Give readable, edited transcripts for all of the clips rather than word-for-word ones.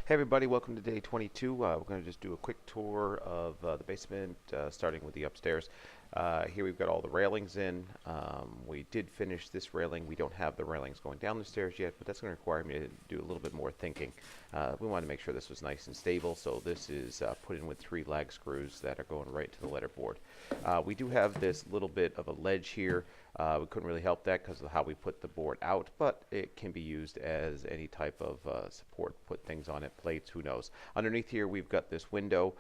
Hey everybody, welcome to day 22. We're going to just do a quick tour of the basement, starting with the upstairs. Here we've got all the railings in. We did finish this railing. We don't have the railings going down the stairs yet, but that's going to require me to do a little bit more thinking. We wanted to make sure this was nice and stable, so this is put in with 3 lag screws that are going right to the letterboard. We do have this little bit of a ledge here. We couldn't really help that because of how we put the board out, but it can be used as any type of support. Put things on it, plates, who knows. Underneath here we've got this window.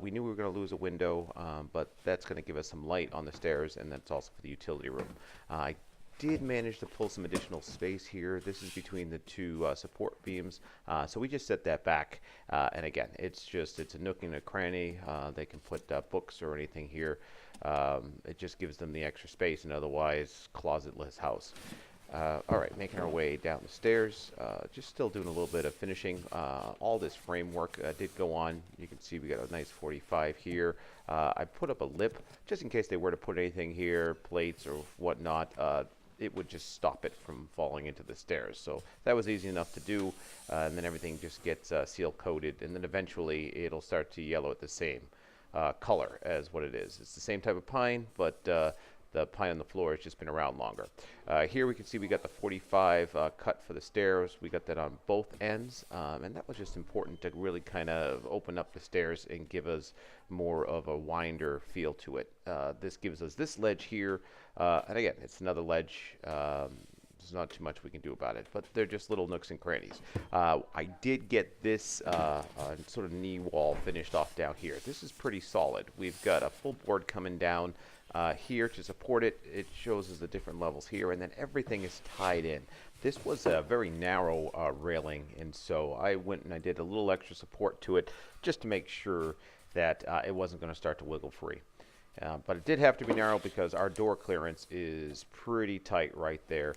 We knew we were going to lose a window, but that's going to give us some light on the stairs, and that's also for the utility room. I did manage to pull some additional space here. This is between the 2 support beams, so we just set that back, and again, it's a nook and a cranny. They can put books or anything here. It just gives them the extra space, and otherwise closetless house. All right, making our way down the stairs, just still doing a little bit of finishing. All this framework did go on. You can see we got a nice 45 here. I put up a lip just in case they were to put anything here, plates or whatnot. It would just stop it from falling into the stairs. So that was easy enough to do, and then everything just gets seal coated, and then eventually it'll start to yellow at the same color as what it is. It's the same type of pine, but the pine on the floor has just been around longer. Here we can see we got the 45 cut for the stairs. We got that on both ends, and that was just important to really kind of open up the stairs and give us more of a winder feel to it. This gives us this ledge here, and again, it's another ledge. There's not too much we can do about it, but they're just little nooks and crannies. I did get this sort of knee wall finished off down here. This is pretty solid. We've got a full board coming down here to support it. It shows us the different levels here, and then everything is tied in. This was a very narrow railing, and so I went and I did a little extra support to it just to make sure that it wasn't going to start to wiggle free. But it did have to be narrow because our door clearance is pretty tight right there.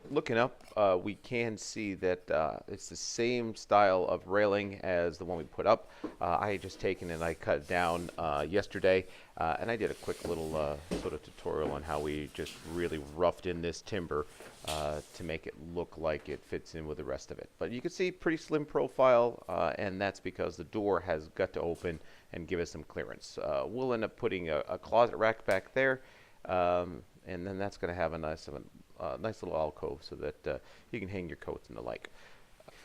Looking up, we can see that it's the same style of railing as the one we put up. I had just taken and I cut it down yesterday, and I did a quick little sort of tutorial on how we just really roughed in this timber to make it look like it fits in with the rest of it. But you can see pretty slim profile, and that's because the door has got to open and give us some clearance. We'll end up putting a closet rack back there, and then that's going to have a nice little alcove so that you can hang your coats and the like.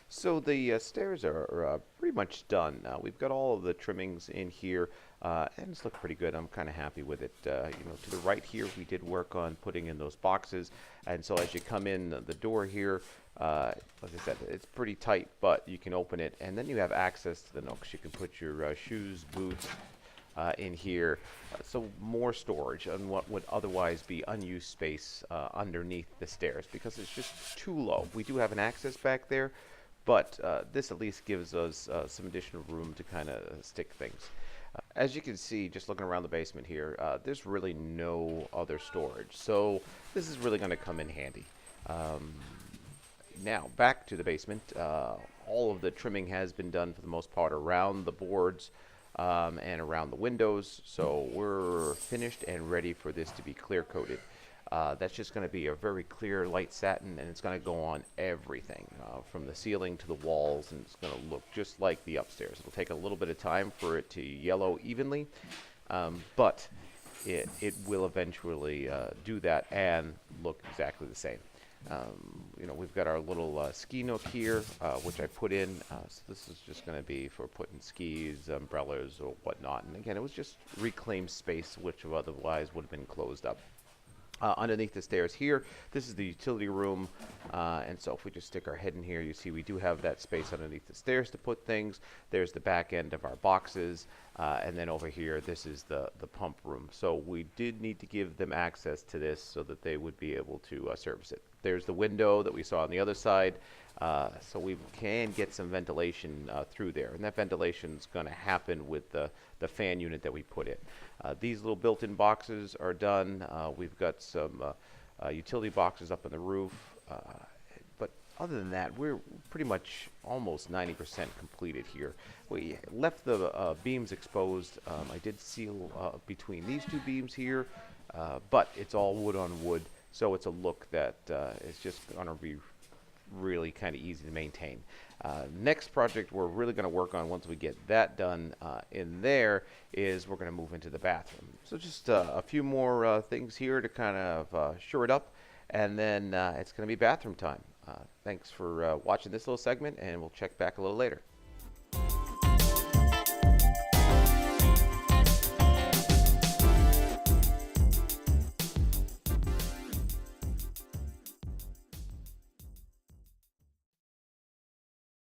So the stairs are pretty much done. We've got all of the trimmings in here, and it's looked pretty good. I'm kind of happy with it. To the right here, we did work on putting in those boxes, and so as you come in the door here, like I said, it's pretty tight, but you can open it, and then you have access to the nooks. You can put your shoes, boots, in here, so more storage on what would otherwise be unused space underneath the stairs because it's just too low. We do have an access back there, but this at least gives us some additional room to kind of stick things. As you can see, just looking around the basement here, there's really no other storage, so this is really going to come in handy. Now, back to the basement. All of the trimming has been done for the most part around the boards and around the windows, so we're finished and ready for this to be clear coated. That's just going to be a very clear light satin, and it's going to go on everything from the ceiling to the walls, and it's going to look just like the upstairs. It'll take a little bit of time for it to yellow evenly, but it will eventually do that and look exactly the same. We've got our little ski nook here, which I put in. So this is just going to be for putting skis, umbrellas, or whatnot. And again, it was just reclaimed space, which otherwise would have been closed up. Underneath the stairs here, this is the utility room, and so if we just stick our head in here, you see we do have that space underneath the stairs to put things. There's the back end of our boxes, and then over here, this is the pump room. So we did need to give them access to this so that they would be able to service it. There's the window that we saw on the other side, so we can get some ventilation through there, and that ventilation is going to happen with the fan unit that we put in. These little built-in boxes are done. We've got some utility boxes up on the roof, but other than that, we're pretty much almost 90% completed here. We left the beams exposed. I did seal between these 2 beams here, but it's all wood on wood, so it's a look that is just going to be really kind of easy to maintain. Next project we're really going to work on once we get that done in there is we're going to move into the bathroom. So just a few more things here to kind of shore it up, and then it's going to be bathroom time. Thanks for watching this little segment, and we'll check back a little later.